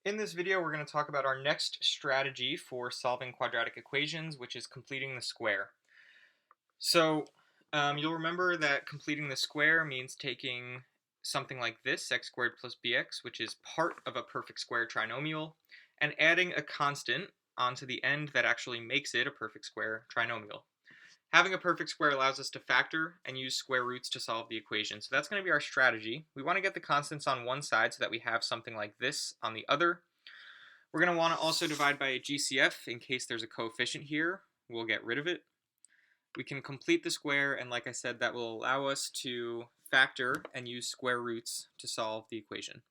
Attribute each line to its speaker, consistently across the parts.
Speaker 1: In this video, we're going to talk about our next strategy for solving quadratic equations, which is completing the square. So you'll remember that completing the square means taking something like this, x squared plus bx, which is part of a perfect square trinomial, and adding a constant onto the end that actually makes it a perfect square trinomial. Having a perfect square allows us to factor and use square roots to solve the equation. So that's going to be our strategy. We want to get the constants on one side so that we have something like this on the other. We're going to want to also divide by a GCF in case there's a coefficient here. We'll get rid of it. We can complete the square, and like I said, that will allow us to factor and use square roots to solve the equation.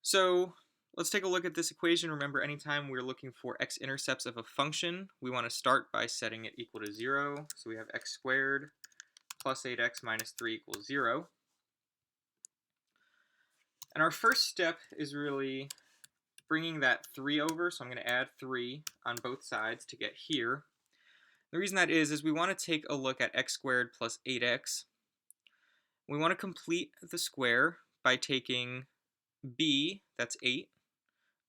Speaker 1: So let's take a look at this equation. Remember, anytime we're looking for x-intercepts of a function, we want to start by setting it equal to 0. So we have x squared plus 8x minus 3 equals 0. And our first step is really bringing that 3 over, so I'm going to add 3 on both sides to get here. The reason that is we want to take a look at x squared plus 8x. We want to complete the square by taking b, that's 8,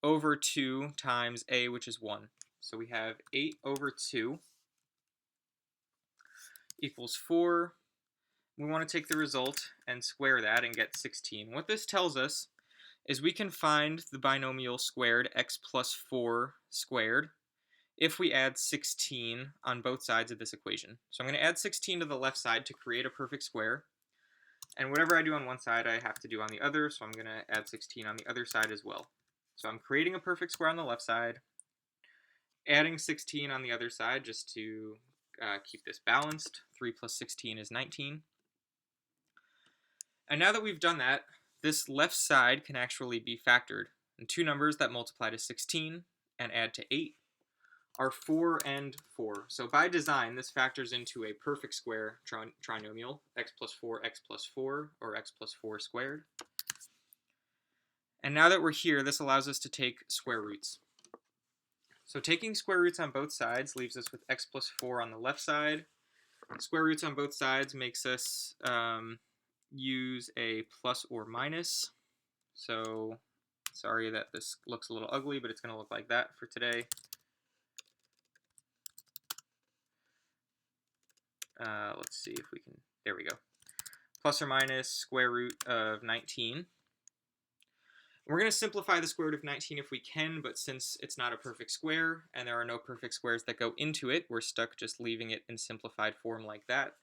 Speaker 1: over 2 times a, which is 1. So we have 8 over 2 equals 4. We want to take the result and square that and get 16. What this tells us is we can find the binomial squared, x plus 4 squared, if we add 16 on both sides of this equation. So I'm going to add 16 to the left side to create a perfect square. And whatever I do on one side, I have to do on the other, so I'm going to add 16 on the other side as well. So I'm creating a perfect square on the left side, adding 16 on the other side just to keep this balanced. 3 plus 16 is 19. And now that we've done that, this left side can actually be factored. And two numbers that multiply to 16 and add to 8 are 4 and 4. So by design, this factors into a perfect square trinomial, x plus 4, or x plus 4 squared. And now that we're here, this allows us to take square roots. So taking square roots on both sides leaves us with x plus 4 on the left side. Square roots on both sides makes us use a plus or minus. So sorry that this looks a little ugly, but it's going to look like that for today. Let's see if we can, there we go. Plus or minus square root of 19. We're going to simplify the square root of 19 if we can, but since it's not a perfect square and there are no perfect squares that go into it, we're stuck just leaving it in simplified form like that.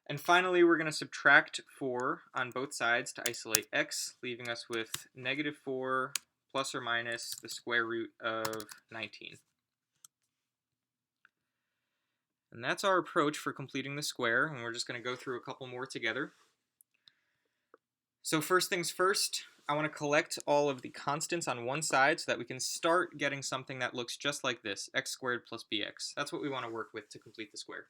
Speaker 1: And finally, we're going to subtract 4 on both sides to isolate x, leaving us with negative 4 plus or minus the square root of 19. And that's our approach for completing the square, and we're just going to go through a couple more together. So first things first, I want to collect all of the constants on one side so that we can start getting something that looks just like this, x squared plus bx. That's what we want to work with to complete the square.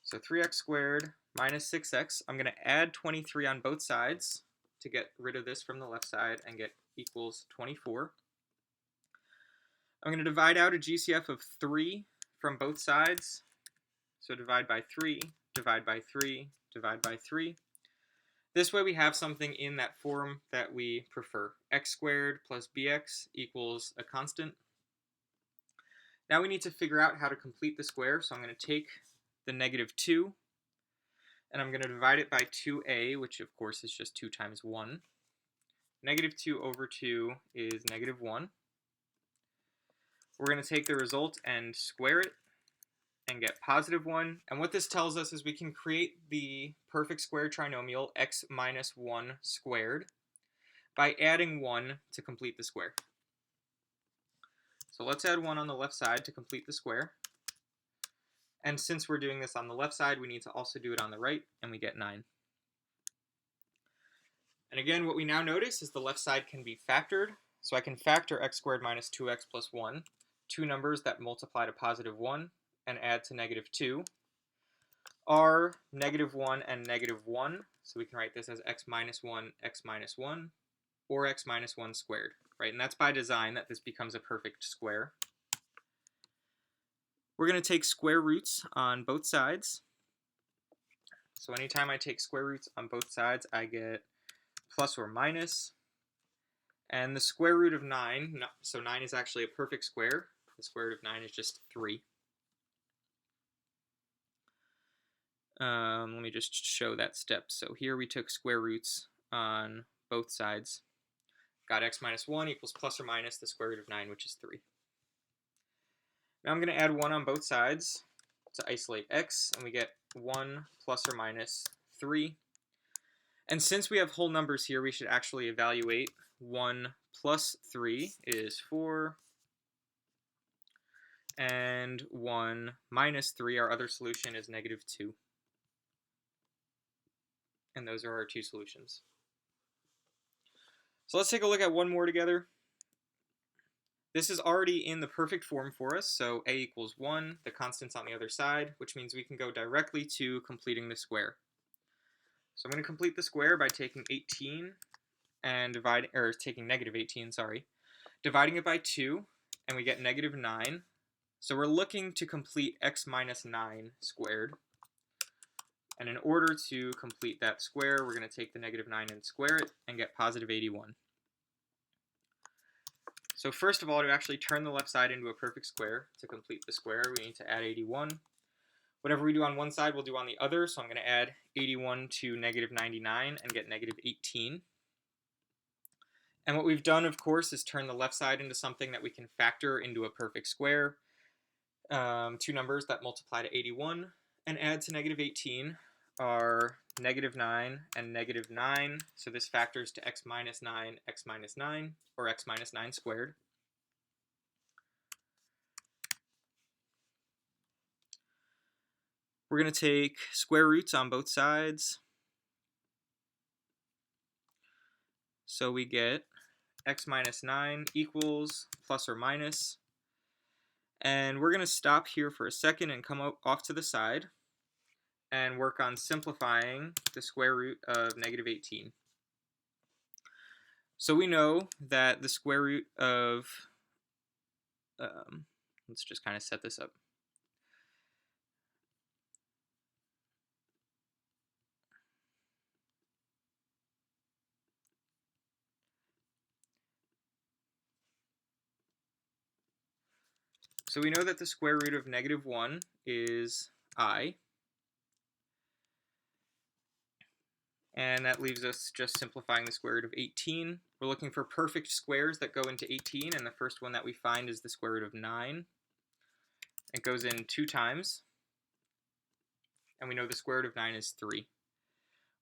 Speaker 1: So 3x squared minus 6x, I'm going to add 23 on both sides to get rid of this from the left side and get equals 24. I'm going to divide out a GCF of 3 from both sides. So divide by 3, divide by 3, divide by 3. This way we have something in that form that we prefer. X squared plus bx equals a constant. Now we need to figure out how to complete the square, so I'm going to take the negative 2, and I'm going to divide it by 2a, which of course is just 2 times 1. Negative 2 over 2 is negative 1. We're going to take the result and square it and get positive 1. And what this tells us is we can create the perfect square trinomial x minus 1 squared by adding 1 to complete the square. So let's add 1 on the left side to complete the square. And since we're doing this on the left side, we need to also do it on the right, and we get 9. And again, what we now notice is the left side can be factored. So I can factor x squared minus 2x plus 1, two numbers that multiply to positive 1 and add to negative 2, are negative 1 and negative 1. So we can write this as x minus 1, or x minus 1 squared, right? And that's by design that this becomes a perfect square. We're going to take square roots on both sides. So anytime I take square roots on both sides, I get plus or minus, and the square root of 9, so 9 is actually a perfect square. The square root of 9 is just 3. Let me just show that step. So here we took square roots on both sides. Got x minus 1 equals plus or minus the square root of 9, which is 3. Now I'm going to add 1 on both sides to isolate x, and we get 1 plus or minus 3. And since we have whole numbers here, we should actually evaluate 1 plus 3 is 4, and 1 minus 3, our other solution, is negative 2. And those are our two solutions. So let's take a look at one more together. This is already in the perfect form for us, so a equals 1, the constant's on the other side, which means we can go directly to completing the square. So I'm going to complete the square by taking 18 and taking negative 18, dividing it by 2, and we get negative 9. So we're looking to complete x minus 9 squared. And in order to complete that square, we're going to take the negative 9 and square it and get positive 81. So first of all, to actually turn the left side into a perfect square, to complete the square, we need to add 81. Whatever we do on one side, we'll do on the other, so I'm going to add 81 to negative 99 and get negative 18. And what we've done, of course, is turn the left side into something that we can factor into a perfect square. Two numbers that multiply to 81 and add to negative 18 are negative 9 and negative 9. So this factors to x minus 9, or x minus 9 squared. We're going to take square roots on both sides. So we get x minus 9 equals plus or minus. And we're going to stop here for a second and come off to the side and work on simplifying the square root of negative 18. So we know that the square root of, let's just kind of set this up. So we know that the square root of negative 1 is I. And that leaves us just simplifying the square root of 18. We're looking for perfect squares that go into 18, and the first one that we find is the square root of 9. It goes in 2 times, and we know the square root of 9 is 3,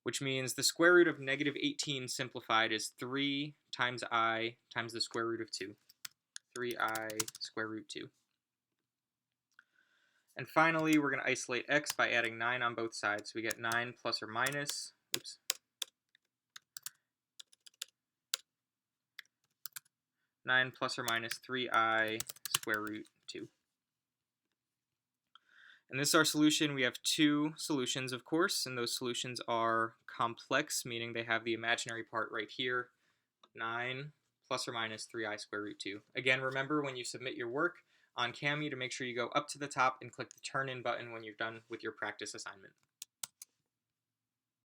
Speaker 1: which means the square root of negative 18 simplified is 3 times I times the square root of 2. 3I square root 2. And finally, we're going to isolate x by adding 9 on both sides. So we get 9 plus or minus, 9 plus or minus 3I square root 2. And this is our solution. We have 2 solutions, of course, and those solutions are complex, meaning they have the imaginary part right here, 9 plus or minus 3I square root 2. Again, remember when you submit your work on Kami to make sure you go up to the top and click the Turn In button when you're done with your practice assignment.